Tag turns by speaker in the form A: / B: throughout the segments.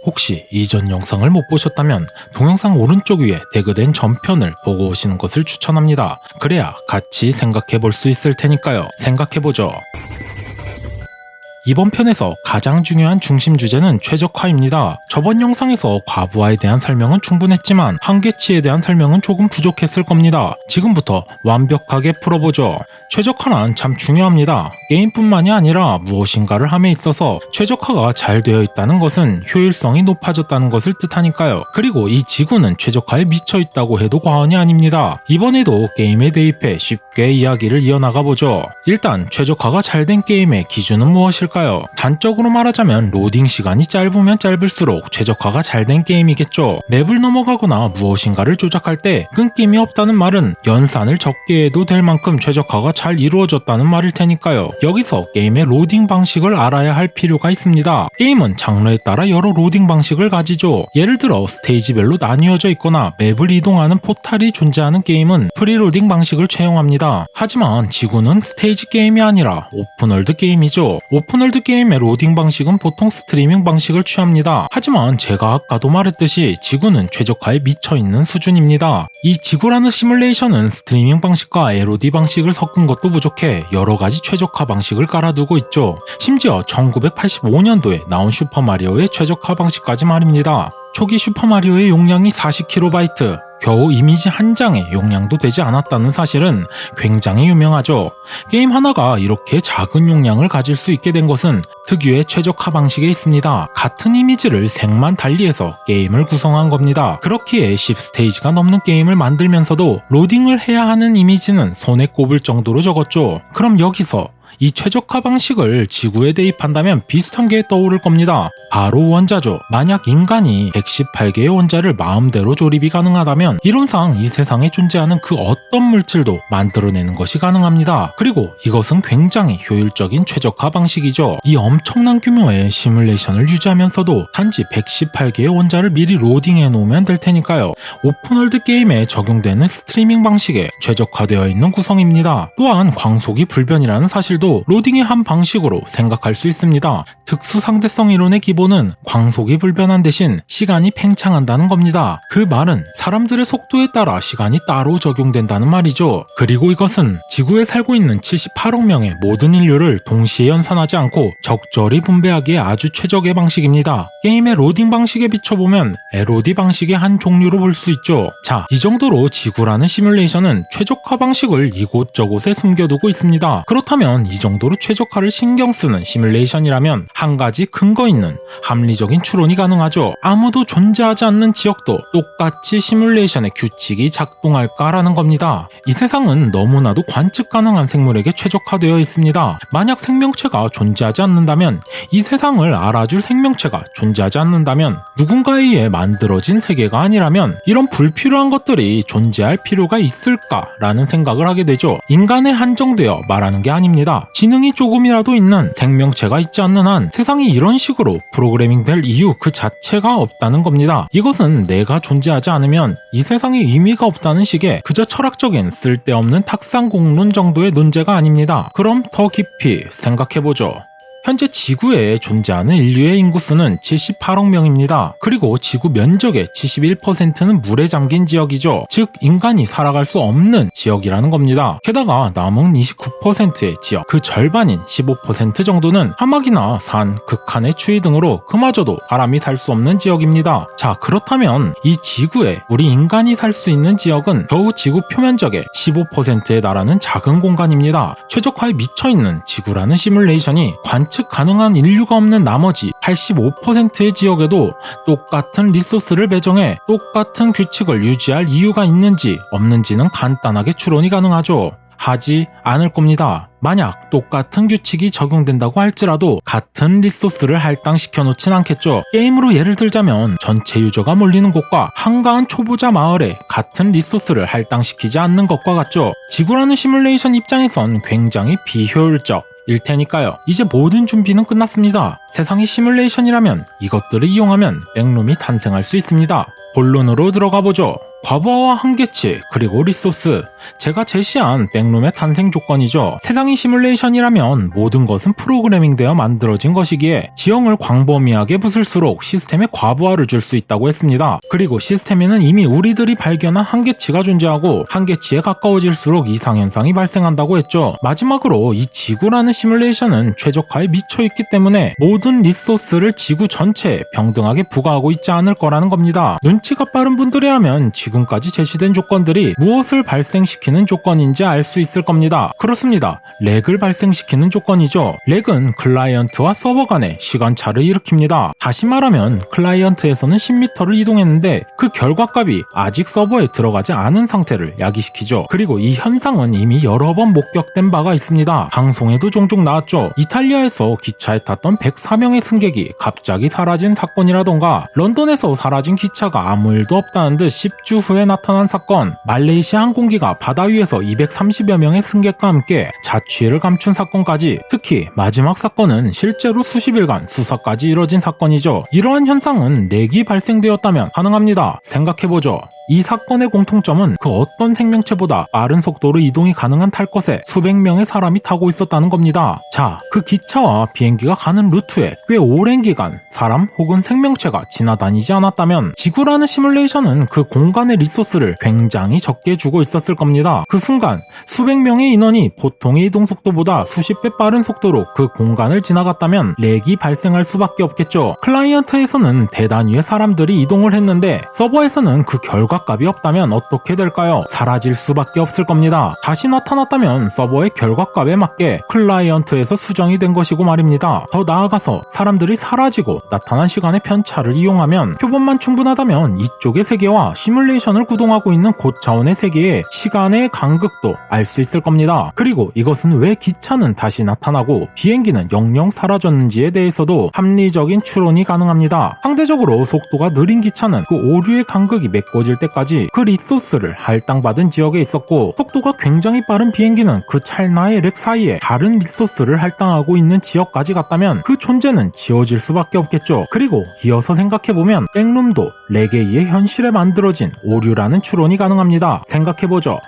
A: 혹시 이전 영상을 못 보셨다면 동영상 오른쪽 위에 태그된 전편을 보고 오시는 것을 추천합니다. 그래야 같이 생각해 볼 수 있을 테니까요. 생각해보죠. 이번 편에서 가장 중요한 중심 주제는 최적화입니다. 저번 영상에서 과부하에 대한 설명은 충분했지만 한계치에 대한 설명은 조금 부족했을 겁니다. 지금부터 완벽하게 풀어보죠. 최적화란 참 중요합니다. 게임뿐만이 아니라 무엇인가를 함에 있어서 최적화가 잘 되어 있다는 것은 효율성이 높아졌다는 것을 뜻하니까요. 그리고 이 지구는 최적화에 미쳐 있다고 해도 과언이 아닙니다. 이번에도 게임에 대입해 쉽게 이야기를 이어나가보죠. 일단 최적화가 잘 된 게임의 기준은 무엇일까요? 단적으로 말하자면 로딩 시간이 짧으면 짧을수록 최적화가 잘 된 게임이겠죠. 맵을 넘어가거나 무엇인가를 조작할 때 끊김이 없다는 말은 연산을 적게 해도 될 만큼 최적화가 잘 이루어졌다는 말일 테니까요. 여기서 게임의 로딩 방식을 알아야 할 필요가 있습니다. 게임은 장르에 따라 여러 로딩 방식을 가지죠. 예를 들어 스테이지별로 나뉘어져 있거나 맵을 이동하는 포탈이 존재하는 게임은 프리로딩 방식을 채용합니다. 하지만 지구는 스테이지 게임이 아니라 오픈월드 게임이죠. 오픈월드 게임의 로딩 방식은 보통 스트리밍 방식을 취합니다. 하지만 제가 아까도 말했듯이 지구는 최적화에 미쳐있는 수준입니다. 이 지구라는 시뮬레이션은 스트리밍 방식과 LOD 방식을 섞은 것도 부족해 여러가지 최적화 방식을 깔아두고 있죠. 심지어 1985년도에 나온 슈퍼마리오의 최적화 방식까지 말입니다. 초기 슈퍼마리오의 용량이 40KB, 겨우 이미지 한 장의 용량도 되지 않았다는 사실은 굉장히 유명하죠. 게임 하나가 이렇게 작은 용량을 가질 수 있게 된 것은 특유의 최적화 방식에 있습니다. 같은 이미지를 색만 달리해서 게임을 구성한 겁니다. 그렇기에 10스테이지가 넘는 게임을 만들면서도 로딩을 해야 하는 이미지는 손에 꼽을 정도로 적었죠. 그럼 여기서 이 최적화 방식을 지구에 대입한다면 비슷한 게 떠오를 겁니다. 바로 원자죠. 만약 인간이 118개의 원자를 마음대로 조립이 가능하다면 이론상 이 세상에 존재하는 그 어떤 물질도 만들어내는 것이 가능합니다. 그리고 이것은 굉장히 효율적인 최적화 방식이죠. 이 엄청난 규모의 시뮬레이션을 유지하면서도 단지 118개의 원자를 미리 로딩해 놓으면 될 테니까요. 오픈월드 게임에 적용되는 스트리밍 방식에 최적화되어 있는 구성입니다. 또한 광속이 불변이라는 사실도 로딩의 한 방식으로 생각할 수 있습니다. 특수상대성 이론의 기본은 광속이 불변한 대신 시간이 팽창한다는 겁니다. 그 말은 사람들의 속도에 따라 시간이 따로 적용된다는 말이죠. 그리고 이것은 지구에 살고 있는 78억 명의 모든 인류를 동시에 연산하지 않고 적절히 분배하기에 아주 최적의 방식입니다. 게임의 로딩 방식에 비춰보면 LOD 방식의 한 종류로 볼 수 있죠. 자, 이 정도로 지구라는 시뮬레이션은 최적화 방식을 이곳저곳에 숨겨두고 있습니다. 그렇다면 이 정도로 최적화를 신경 쓰는 시뮬레이션이라면 한 가지 근거 있는 합리적인 추론이 가능하죠. 아무도 존재하지 않는 지역도 똑같이 시뮬레이션의 규칙이 작동할까라는 겁니다. 이 세상은 너무나도 관측 가능한 생물에게 최적화되어 있습니다. 만약 생명체가 존재하지 않는다면, 이 세상을 알아줄 생명체가 존재하지 않는다면, 누군가에 의해 만들어진 세계가 아니라면 이런 불필요한 것들이 존재할 필요가 있을까라는 생각을 하게 되죠. 인간에 한정되어 말하는 게 아닙니다. 지능이 조금이라도 있는 생명체가 있지 않는 한 세상이 이런 식으로 프로그래밍 될 이유 그 자체가 없다는 겁니다. 이것은 내가 존재하지 않으면 이 세상에 의미가 없다는 식의 그저 철학적인 쓸데없는 탁상공론 정도의 논제가 아닙니다. 그럼 더 깊이 생각해보죠. 현재 지구에 존재하는 인류의 인구수는 78억 명입니다. 그리고 지구 면적의 71%는 물에 잠긴 지역이죠. 즉 인간이 살아갈 수 없는 지역이라는 겁니다. 게다가 남은 29%의 지역, 그 절반인 15% 정도는 사막이나 산, 극한의 추위 등으로 그마저도 사람이 살 수 없는 지역입니다. 자, 그렇다면 이 지구에 우리 인간이 살 수 있는 지역은 겨우 지구 표면적의 15%에 달하는 작은 공간입니다. 최적화에 미쳐있는 지구라는 시뮬레이션이 관측 가능한 인류가 없는 나머지 85%의 지역에도 똑같은 리소스를 배정해 똑같은 규칙을 유지할 이유가 있는지 없는지는 간단하게 추론이 가능하죠. 하지 않을 겁니다. 만약 똑같은 규칙이 적용된다고 할지라도 같은 리소스를 할당시켜 놓진 않겠죠. 게임으로 예를 들자면 전체 유저가 몰리는 곳과 한가한 초보자 마을에 같은 리소스를 할당시키지 않는 것과 같죠. 지구라는 시뮬레이션 입장에선 굉장히 비효율적 일 테니까요. 이제 모든 준비는 끝났습니다. 세상이 시뮬레이션이라면 이것들을 이용하면 백룸이 탄생할 수 있습니다. 본론으로 들어가보죠. 과부하와 한계치, 그리고 리소스. 제가 제시한 백룸의 탄생 조건이죠. 세상이 시뮬레이션이라면 모든 것은 프로그래밍되어 만들어진 것이기에 지형을 광범위하게 부술수록 시스템에 과부하를 줄 수 있다고 했습니다. 그리고 시스템에는 이미 우리들이 발견한 한계치가 존재하고 한계치에 가까워질수록 이상현상이 발생한다고 했죠. 마지막으로 이 지구라는 시뮬레이션은 최적화에 미쳐있기 때문에 모든 리소스를 지구 전체에 병등하게 부과하고 있지 않을 거라는 겁니다. 눈치가 빠른 분들이라면 지금까지 제시된 조건들이 무엇을 발생시키는 조건인지 알 수 있을 겁니다. 그렇습니다. 렉을 발생시키는 조건이죠. 렉은 클라이언트와 서버 간의 시간차를 일으킵니다. 다시 말하면 클라이언트에서는 10m를 이동했는데 그 결과값이 아직 서버에 들어가지 않은 상태를 야기시키죠. 그리고 이 현상은 이미 여러 번 목격된 바가 있습니다. 방송에도 종종 나왔죠. 이탈리아에서 기차에 탔던 104명의 승객이 갑자기 사라진 사건이라던가, 런던에서 사라진 기차가 아무 일도 없다는 듯 10주 후에 나타난 사건, 말레이시아 항공기가 바다 위에서 230여 명의 승객과 함께 자취를 감춘 사건까지, 특히 마지막 사건은 실제로 수십일간 수사까지 이뤄진 사건이죠. 이러한 현상은 렉이 발생되었다면 가능합니다. 생각해보죠. 이 사건의 공통점은 그 어떤 생명체보다 빠른 속도로 이동이 가능한 탈 것에 수백 명의 사람이 타고 있었다는 겁니다. 자, 그 기차와 비행기가 가는 루트에 꽤 오랜 기간 사람 혹은 생명체가 지나다니지 않았다면 지구라는 시뮬레이션은 그 공간의 리소스를 굉장히 적게 주고 있었을 겁니다. 그 순간 수백 명의 인원이 보통의 이동 속도보다 수십 배 빠른 속도로 그 공간을 지나갔다면 렉이 발생할 수밖에 없겠죠. 클라이언트에서는 대단 위의 사람들이 이동을 했는데 서버에서는 그 결과값이 없다면 어떻게 될까요? 사라질 수밖에 없을 겁니다. 다시 나타났다면 서버의 결과값에 맞게 클라이언트에서 수정이 된 것이고 말입니다. 더 나아가서 사람들이 사라지고 나타난 시간의 편차를 이용하면 표본만 충분하다면 이쪽의 세계와 시뮬레이션을 구동하고 있는 고차원의 세계의 시간의 간극도 알 수 있을 겁니다. 그리고 이것은 왜 기차는 다시 나타나고 비행기는 영영 사라졌는지에 대해서도 합리적인 추론이 가능합니다. 상대적으로 속도가 느린 기차는 그 오류의 간극이 메꿔질 때까지 그 리소스를 할당받은 지역에 있었고, 속도가 굉장히 빠른 비행기는 그 찰나의 렉 사이에 다른 리소스를 할당하고 있는 지역까지 갔다면 그 존재는 지워질 수밖에 없겠죠. 그리고 이어서 생각해보면 백룸도 렉에 의해 현실에 만들어진 오류라는 추론이 가능합니다. 생각해보죠.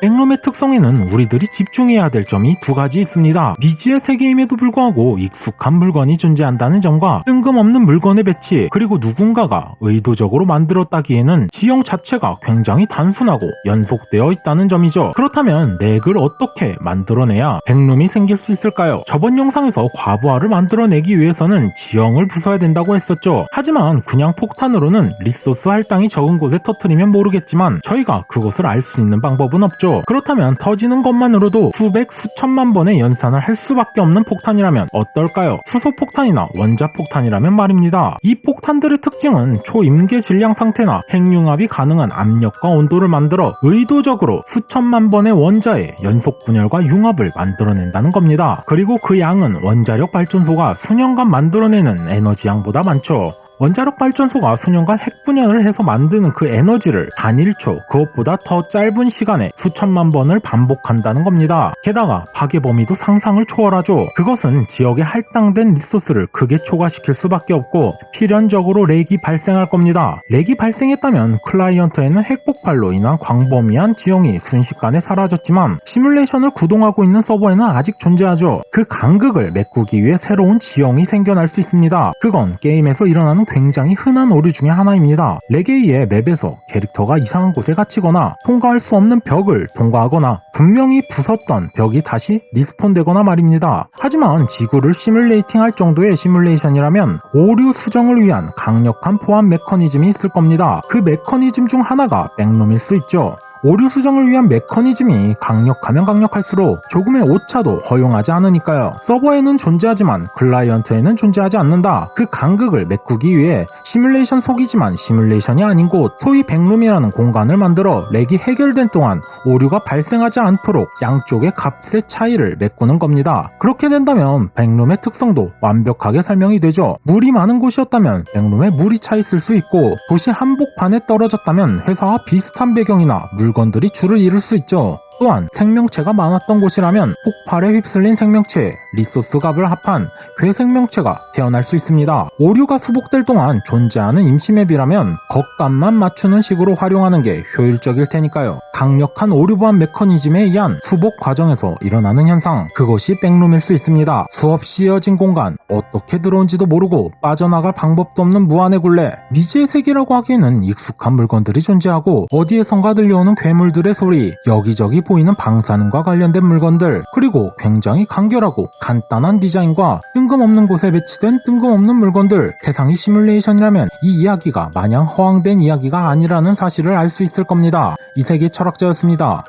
A: 백룸의 특성에는 우리들이 집중해야 될 점이 두 가지 있습니다. 미지의 세계임에도 불구하고 익숙한 물건이 존재한다는 점과 뜬금없는 물건의 배치, 그리고 누군가가 의도적으로 만들었다기에는 지형 자체가 굉장히 단순하고 연속되어 있다는 점이죠. 그렇다면 렉을 어떻게 만들어내야 백룸이 생길 수 있을까요? 저번 영상에서 과부하를 만들어내기 위해서는 지형을 부숴야 된다고 했었죠. 하지만 그냥 폭탄으로는 리소스 할당이 적은 곳에 터뜨리면 모르겠지만 저희가 그것을 알 수 있는 방법은 없죠. 그렇다면 터지는 것만으로도 수백 수천만 번의 연산을 할 수밖에 없는 폭탄이라면 어떨까요? 수소폭탄이나 원자폭탄이라면 말입니다. 이 폭탄들의 특징은 초임계 질량 상태나 핵융합이 가능한 압력과 온도를 만들어 의도적으로 수천만 번의 원자의 연속 분열과 융합을 만들어낸다는 겁니다. 그리고 그 양은 원자력 발전소가 수년간 만들어내는 에너지 양보다 많죠. 원자력 발전소가 수년간 핵분열을 해서 만드는 그 에너지를 단일초, 그것보다 더 짧은 시간에 수천만 번을 반복한다는 겁니다. 게다가 파괴 범위도 상상을 초월하죠. 그것은 지역에 할당된 리소스를 크게 초과시킬 수밖에 없고 필연적으로 렉이 발생할 겁니다. 렉이 발생했다면 클라이언트에는 핵폭발로 인한 광범위한 지형이 순식간에 사라졌지만 시뮬레이션을 구동하고 있는 서버에는 아직 존재하죠. 그 간극을 메꾸기 위해 새로운 지형이 생겨날 수 있습니다. 그건 게임에서 일어나는 굉장히 흔한 오류 중에 하나입니다. 렉에 의해 맵에서 캐릭터가 이상한 곳에 갇히거나 통과할 수 없는 벽을 통과하거나 분명히 부쉈던 벽이 다시 리스폰되거나 말입니다. 하지만 지구를 시뮬레이팅할 정도의 시뮬레이션이라면 오류 수정을 위한 강력한 보안 메커니즘이 있을 겁니다. 그 메커니즘 중 하나가 백룸일 수 있죠. 오류 수정을 위한 메커니즘이 강력하면 강력할수록 조금의 오차도 허용하지 않으니까요. 서버에는 존재하지만 클라이언트에는 존재하지 않는다. 그 간극을 메꾸기 위해 시뮬레이션 속이지만 시뮬레이션이 아닌 곳, 소위 백룸이라는 공간을 만들어 렉이 해결된 동안 오류가 발생하지 않도록 양쪽의 값의 차이를 메꾸는 겁니다. 그렇게 된다면 백룸의 특성도 완벽하게 설명이 되죠. 물이 많은 곳이었다면 백룸에 물이 차 있을 수 있고, 도시 한복판에 떨어졌다면 회사와 비슷한 배경이나 물건들이 줄을 이룰 수 있죠. 또한 생명체가 많았던 곳이라면 폭발에 휩쓸린 생명체, 리소스 값을 합한 괴생명체가 태어날 수 있습니다. 오류가 수복될 동안 존재하는 임시맵이라면 겉값만 맞추는 식으로 활용하는 게 효율적일 테니까요. 강력한 오류 보안 메커니즘에 의한 수복 과정에서 일어나는 현상, 그것이 백룸일 수 있습니다. 수없이 이어진 공간, 어떻게 들어온지도 모르고 빠져나갈 방법도 없는 무한의 굴레, 미지의 세계라고 하기에는 익숙한 물건들이 존재하고 어디에선가 들려오는 괴물들의 소리, 여기저기 보이는 방사능과 관련된 물건들, 그리고 굉장히 간결하고 간단한 디자인과 뜬금없는 곳에 배치된 뜬금없는 물건들. 세상이 시뮬레이션이라면 이 이야기가 마냥 허황된 이야기가 아니라는 사실을 알 수 있을 겁니다. 이 세계 철학자였습니다.